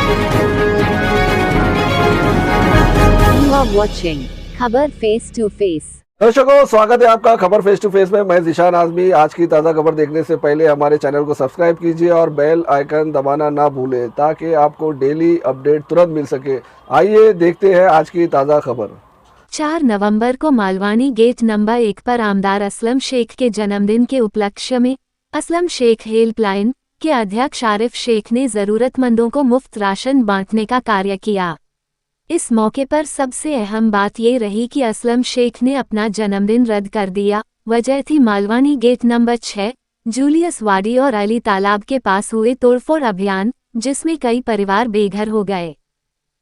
You are watching खबर face to face. दर्शकों, स्वागत है आपका खबर फेस टू फेस में। मैं ज़ीशान आज़मी। आज की ताज़ा खबर देखने से पहले हमारे चैनल को सब्सक्राइब कीजिए और बेल आइकन दबाना ना भूलें ताकि आपको डेली अपडेट तुरंत मिल सके। आइए देखते हैं आज की ताज़ा खबर। 4 नवंबर को मालवानी गेट नंबर 1 पर आमदार असलम शेख के जन्मदिन के उपलक्ष्य में असलम शेख हेल्पलाइन के अध्यक्ष आरिफ शेख ने ज़रूरतमंदों को मुफ्त राशन बांटने का कार्य किया। इस मौके पर सबसे अहम बात ये रही कि असलम शेख ने अपना जन्मदिन रद्द कर दिया। वजह थी मालवानी गेट नंबर 6 जूलियस वाडी और अली तालाब के पास हुए तोड़फोड़ अभियान, जिसमें कई परिवार बेघर हो गए।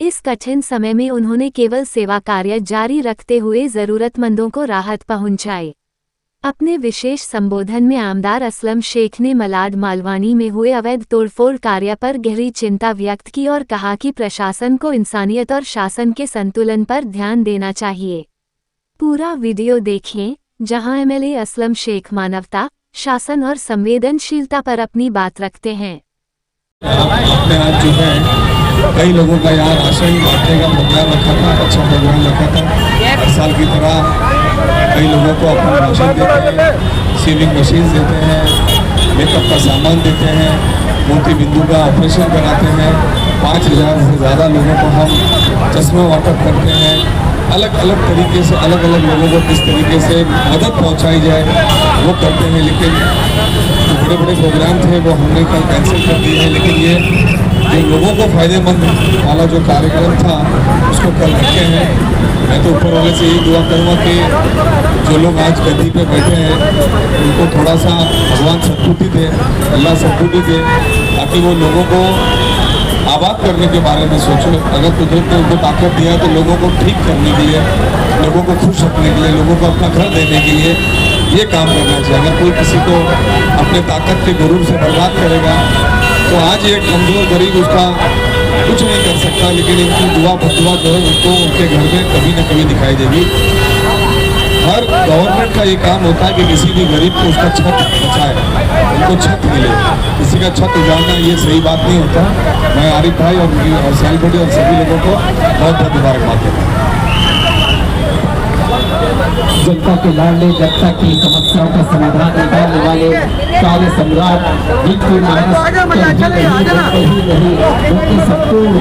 इस कठिन समय में उन्होंने केवल सेवा कार्य जारी रखते हुए ज़रूरतमंदों को राहत पहुंचाई। अपने विशेष संबोधन में आमदार असलम शेख ने मलाड मालवानी में हुए अवैध तोड़फोड़ कार्य पर गहरी चिंता व्यक्त की और कहा कि प्रशासन को इंसानियत और शासन के संतुलन पर ध्यान देना चाहिए। पूरा वीडियो देखें, जहां एमएलए असलम शेख मानवता, शासन और संवेदनशीलता पर अपनी बात रखते हैं। अपने आज जो है कई लोगों का यहाँ राशन बांटने का प्रोग्राम रखा था, अच्छा प्रोग्राम रखा था। हर साल की तरह कई लोगों को अपना राशन देते हैं, सीविंग मशीन देते हैं, मेकअप का सामान देते हैं, मोती बिंदु का ऑपरेशन कराते हैं। 5000 से ज़्यादा लोगों को हम चश्मे वाटप करते हैं। अलग अलग तरीके से अलग अलग लोगों को किस तरीके से मदद पहुंचाई जाए वो करते हैं। लेकिन जो बड़े बड़े प्रोग्राम थे वो हमने कल कैंसिल कर दिए हैं। लेकिन ये जो लोगों को फ़ायदेमंद वाला जो कार्यक्रम था उसको कल रखे हैं। मैं तो ऊपर वाले से यही दुआ करूँगा कि जो लोग आज गद्दी पे बैठे हैं उनको थोड़ा सा भगवान सद्बुद्धि दे, अल्लाह सद्बुद्धि दे, ताकि वो लोगों को आबाद करने के बारे में सोचो। अगर कुदरत ने उनको ताकत दिया तो लोगों को ठीक करने के लिए, लोगों को खुश रखने के लिए, लोगों को अपना घर देने के लिए ये काम करना चाहिए। अगर कोई किसी को अपने ताकत के गुरूर से बर्बाद करेगा तो आज ये कमज़ोर गरीब उसका कुछ नहीं कर सकता। लेकिन इनकी दुआ बदुआ जो है उनको उनके घर में कभी न कभी दिखाई देगी। हर गवर्नमेंट का ये काम होता है कि किसी भी गरीब को उसका छत बचाए, उनको छत मिले। किसी का छत उजाड़ना ये सही बात नहीं होता। मैं आरिफ भाई और सैलबडी और सभी लोगों को बहुत बहुत मुबारकबाद देता हूँ। जनता के लाडले, जनता की समस्याओं का समाधान निकालने वाले कार्य सम्राट बिल्कुल उनकी संपूर्ण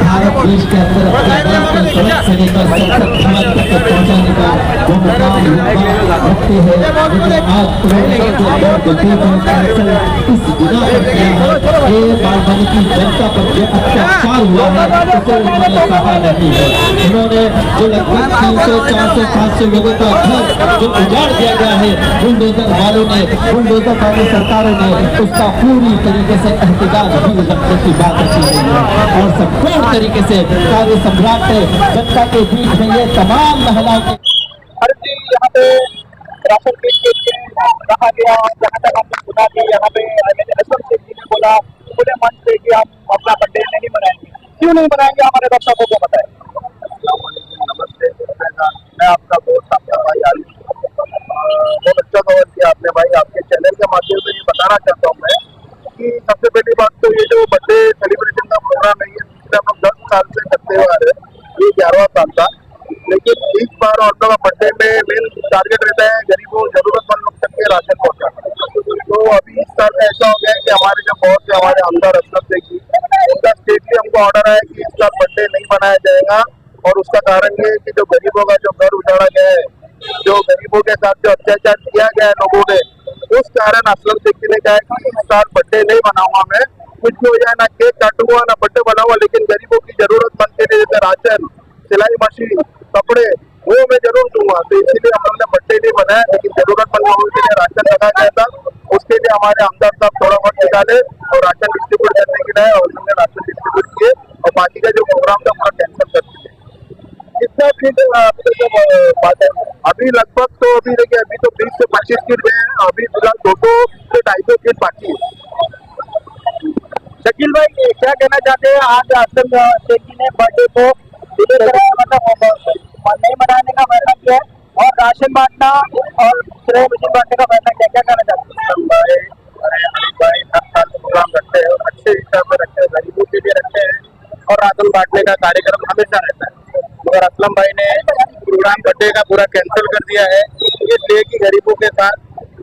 भारत देश के अंदर अपने से लेकर संसद भवन तक पहुँचाने का वो मुकाम रखते हैं। आज इस बिना पर किया है, ये मालवानी की जनता पर जो अत्याचार हुआ है उसे उन्होंने सहा नहीं है। उन्होंने जो लगभग 300, 400, 500 लोगों का घर जो उजाड़ दिया गया है बुलडोजर वालों ने, बुलडोजर वाली सरकारों ने उसका पूरी तरीके से एहतजाज भी रखने की बात अच्छी नहीं है। और संपूर्ण तरीके से कार्य सम्राट ने जनता के बीच में ये तमाम महिलाओं की हर चीज यहाँ पे राशन के लिए कहा गया। जहाँ तक हमने सुना कि यहाँ पे असलम शेख जी ने बोला खुले मन से कि हम अपना बर्थडे नहीं मनाएंगे। क्यों नहीं मनाएंगे, हमारे दर्शकों को बताएं। नमस्ते, मैं आपका दोस्त आपका भाई आरिफ। बहुत अच्छा कवर किया आपने भाई। आपके चैनल के माध्यम से ये बताना चाहता हूँ मैं कि सबसे पहली बात तो ये जो बर्थडे सेलिब्रेशन का प्रोग्राम है ये हम लोग 10 साल से करते हुए आ रहे हैं, ये 11वां साल था। लेकिन इस बार और बर्थडे में मेन टारगेट रहता है गरीबों जरूरतमंद लोग तक के राशन पहुँचाना। तो अभी इस साल में ऐसा हो गया है कि हमारे जो बॉस है हमारे आमदार असलम शेख जी, उनका स्टेटली हमको ऑर्डर है कि इस साल बर्थडे नहीं मनाया जाएगा। और उसका कारण ये है कि जो गरीबों का जो घर उजाड़ा गया है, जो गरीबों के साथ जो अत्याचार किया गया है लोगों ने, उस कारण असलम शेख जी ने कहा है कि इस साल बर्थडे नहीं मनाऊंगा मैं। कुछ भी हो जाए, ना केक काटूंगा ना बर्थडे बनाऊंगा, लेकिन गरीबों की जरूरतमंद के लिए जैसे राशन, सिलाई मशीन, कपड़े वो मैं जरूर दूंगा। तो इसीलिए हम लोग ने बर्थडे नहीं बनाया, लेकिन जरूरतमंद लोगों के लिए राशन लगाया गया था। उसके लिए हमारे आमदार साहब थोड़ा बहुत निकाले और राशन डिस्ट्रीब्यूट करने के लिए और उन्होंने राशन डिस्ट्रीब्यूट किए और बाकी का जो प्रोग्राम था पूरा कैंसिल कर दिया। कितना फीट बात है अभी लगभग तो अभी देखिए अभी तो 20 से 25 फीट गए हैं। अभी फिलहाल 200 से 250 फीट बाकी है। शकील भाई क्या कहना चाहते हैं, आज असलम शेख जी ने बर्थडे को मतलब नहीं मनाने का फैसला किया है और राशन बांटना और सिलाई मशीन बांटने का फैसला किया, क्या कहना चाहते हैं? भाई हर साल प्रोग्राम रखते हैं और अच्छे हिसाब से रखते हैं, गरीबों के लिए रखते हैं। और राशन बांटने का कार्यक्रम हमेशा रहता है, मगर असलम भाई ने प्रोग्राम बर्थडे का पूरा कैंसिल कर दिया है। इसलिए कि गरीबों के साथ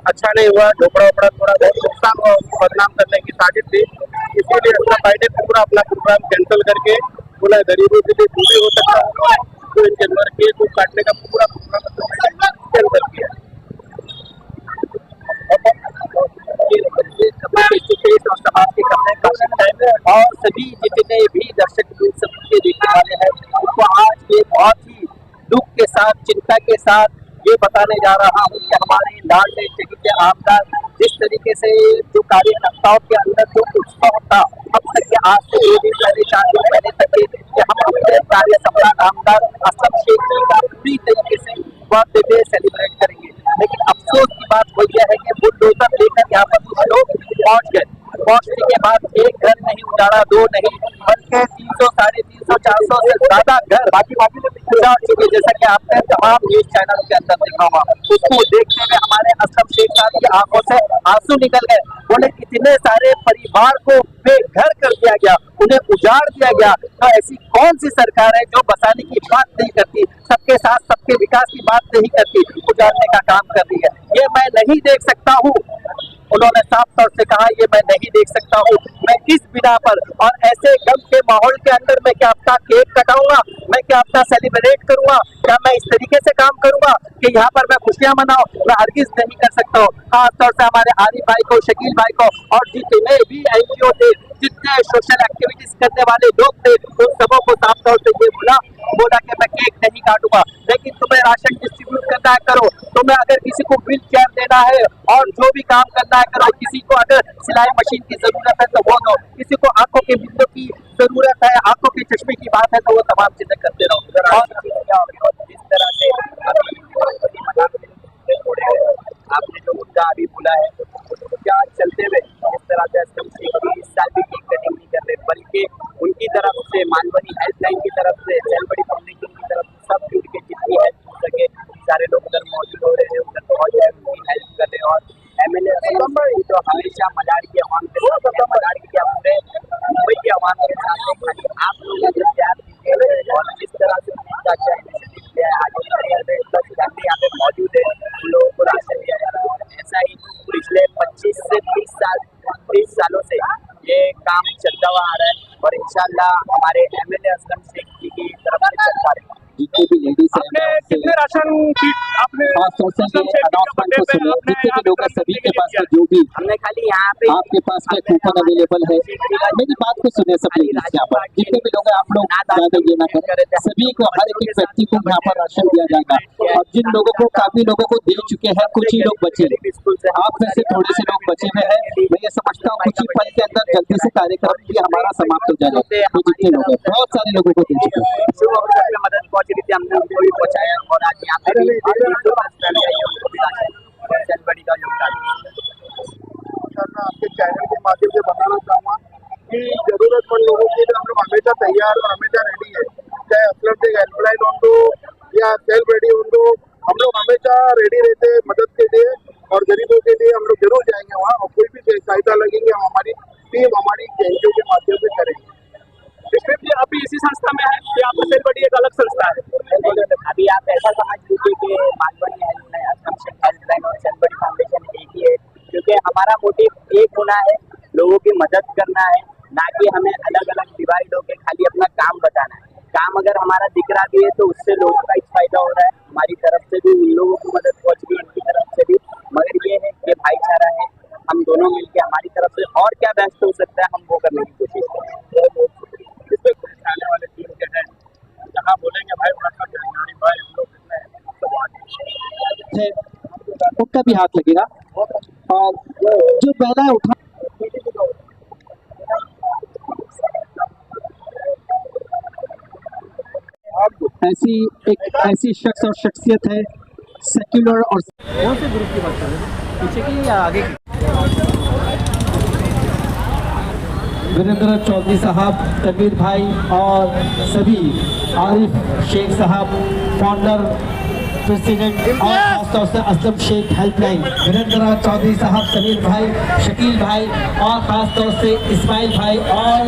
अच्छा नहीं हुआ, झोपड़ा वोपड़ा थोड़ा बहुत नुकसान हुआ, उसको बदनाम करने की साजिश थी। इसीलिए असलम भाई ने पूरा अपना प्रोग्राम कैंसिल करके बोला गरीबों के लिए पूरी हो सकता है, तो इनके द्वारा केक को काटने का पूरा प्रोग्राम कैंसिल किया। और समाप्ति करने का समय है और सभी जितने भी दर्शक सबके देखने वाले हैं उनको आज ये बहुत ही दुख के साथ, चिंता के साथ ये बताने जा रहा हूँ कि हमारे लाडले के आमदार जिस तरीके से जो कार्यकर्ताओं के अंदर जो उत्साह था अब तक के आज से 2 दिन पहले 4 दिन पहले तक कि हम अपने कार्य सम्राट आमदार असलम शेख जी का पूरी तरीके से बर्थडे सेलिब्रेट करेंगे, लेकिन अफसोस की बात वही है कि बुलडोजर लेकर यहाँ पर कुछ लोग पहुँच गए। पहुंचने के बाद एक घर नहीं उजाड़ा, 2 नहीं बल्कि 300, 350, 400 से ज्यादा घर बाकी उजाड़ चुके, जैसा कि आपने तमाम न्यूज चैनल के अंदर देखा होगा। उसको देखने में हमारे असलम शेख साहब की आंखों से आंसू निकल गए। बोले कितने सारे परिवार को बेघर कर दिया गया, उन्हें उजाड़ दिया गया, तो ऐसी कौन सी सरकार है जो बसाने की बात नहीं करती, सबके साथ सबके विकास की बात नहीं करती, उजाड़ने का काम कर रही है। ये मैं नहीं देख सकता हूँ, उन्होंने साफ तौर से कहा ये मैं नहीं देख सकता हूँ। मैं इस बिना पर और ऐसे गम के माहौल के अंदर मैं क्या अपना केक कटाऊंगा, मैं क्या अपना सेलिब्रेट करूंगा, क्या मैं इस तरीके से काम करूंगा कि यहाँ पर मैं खुशियां मनाऊं, मैं हरगिज नहीं कर सकता हूँ। खास तौर से हमारे आरिफ भाई को, शकील भाई को और जितने भी NGO थे, जितने सोशल एक्टिविटीज करने वाले लोग थे, उन सबों को साफ तौर से ये बोला कि मैं केक नहीं काटूंगा, लेकिन तुम्हें राशन डिस्ट्रीब्यूट करना है करो, तुम्हें अगर किसी को व्हील चेयर देना है और जो भी काम करना है करो, किसी को अगर सिलाई मशीन की जरूरत है तो वो दो, किसी को आंखों के बिंदु की जरूरत है, आंखों के चश्मे की बात है तो वो तमाम चीजें करते रहो। और जिस तरह से आपने जो मुद्दा अभी बोला है क्या चलते हुए इस तरह से इस साल भी केक कटिंग नहीं कर रहे, बल्कि उनकी तरफ से मालवनी हेल्पलाइन की तरफ से, सेलबड़ी फाउंडेशन की तरफ से सब जुड़ के जितनी हेल्प हो सके सारे लोग उधर मौजूद हो रहे हैं, उधर पहुँच रहे हैं, उनकी हेल्प कर रहे हैं। और MLA तो हमेशा मलाड की आवाम के साथ, मलाड की पूरे मुंबई की आवाम के साथ खाली आप लोग जो प्यार दीजिए और जिस तरह से उनका क्या इनिशिएटिव लिया है, आज फैमिली यहाँ पे मौजूद है, उन लोगों को राशन दिया जा रहा है। और ऐसा ही पिछले 25 से 30 सालों से ये काम चलता हुआ आ रहा है और इंशाल्लाह हमारे MLA असलम शेख जी की तरफ से चलता रहेगा। जितने भी लेडीज हैं कितने राशन किट आपने खास तौर से अनाउंसमेंट को सुनिए, जितने भी लोग हैं सभी के पास में जो भी हमने खाली यहाँ पे आपके पास में कूपन अवेलेबल है, मेरी बात को सुनिए सब लेडीज यहाँ पर, जितने भी लोग हैं आप लोग ज्यादा ये ना करें, सभी को हर एक व्यक्ति को यहाँ पर राशन दिया जाएगा। और जिन लोगों को काफी लोगों को दे चुके हैं, कुछ ही लोग बचे, आप में से थोड़े से लोग बचे हुए हैं, मैं ये समझता हूँ कुछ ही पल के अंदर जल्दी से कार्यक्रम भी हमारा समाप्त हो जाएगा। तो जितने लोग हैं बहुत सारे लोगों को दे चुके हैं, मदद पहुंची थी हमने उनको भी पहुंचाया और आज यहाँ पे बड़ी का योगदान आपके चैनल के माध्यम से बताना चाहूँगा कि जरूरतमंद लोगों के लिए हम लोग हमेशा तैयार और हमेशा रेडी है, चाहे असलम शेख हेल्पलाइन हो दो या सेल्फ रेडी हो दो, हम लोग हमेशा रेडी रहते हैं मदद के लिए और गरीबों के लिए हम लोग जरूर जाएंगे वहाँ और कोई भी सहायता लगेंगे हमारी टीम हमारी NGO के माध्यम से करेंगे। अभी इसी संस्था में है कि आपका सेल बड़ी एक अलग संस्था है? अभी आप ऐसा समझ लीजिए कि मालवनी हेल्पलाइन, असलम शेख हेल्पलाइन और सेलबड़ी फाउंडेशन एक ही है, क्योंकि हमारा मोटिव एक होना है, लोगों की मदद करना है, ना कि हमें अलग अलग डिवाइड होकर खाली अपना काम बताना है। काम अगर हमारा दिख रहा भी है तो उससे लोगों का फायदा हो रहा है, हमारी तरफ से भी उन लोगों को मदद पहुँच रही है, उनकी तरफ से भी, मगर ये है कि भाईचारा है, हम दोनों मिलकर हमारी तरफ से और क्या बेस्ट हो सकता है हम वो करने की कोशिश करें। आने वाले टीम के हैं जहाँ बोलेंगे भाई भाई उनका भी हाथ लगेगा और जो पहला उठा ऐसी शख्स और शख्सियत है सेक्युलर और कौन से ग्रुप की बात कर रहे हैं, पीछे की या आगे की? वीरेंद्र चौधरी साहब, तनवीर भाई और सभी, आरिफ शेख साहब फाउंडर प्रेसिडेंट और खासतौर से असलम शेख हेल्पलाइन वीरेंद्र चौधरी साहब, समीर भाई, शकील भाई और खासतौर से इस्माइल भाई और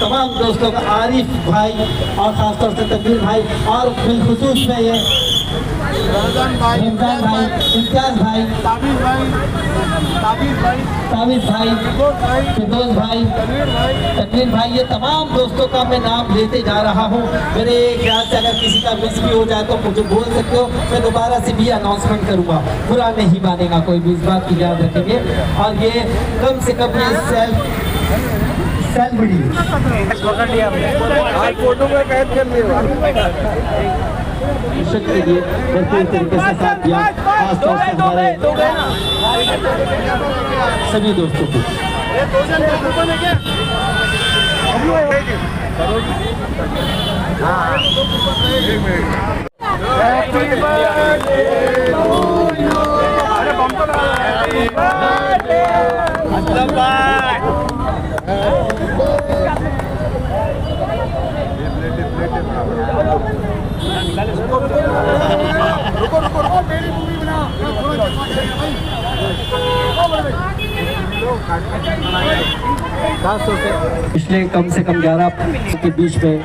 तमाम दोस्तों का आरिफ भाई और खासतौर से तकबीर भाई और बिलखुसूस में ये रमजान भाई, इम्तियाज भाई, ताबिज भाई, फिरदौस भाई, तकबीर भाई, ये तमाम दोस्तों का मैं नाम लेते जा रहा हूँ। मेरे ख्याल से अगर किसी का मिस भी हो जाए तो मुझे बोल सकते हो, मैं दोबारा से भी अनाउंसमेंट करूँगा, बुरा नहीं मानेगा कोई भी, इस बात की याद रखेंगे। और ये कम से कम ये सेल्फ फोटो में कैद कर लिया के लिए भरपूर तरीके से साथ दिया, खासतौर से हमारे सभी दोस्तों को। पिछले कम से कम 11 के बीच में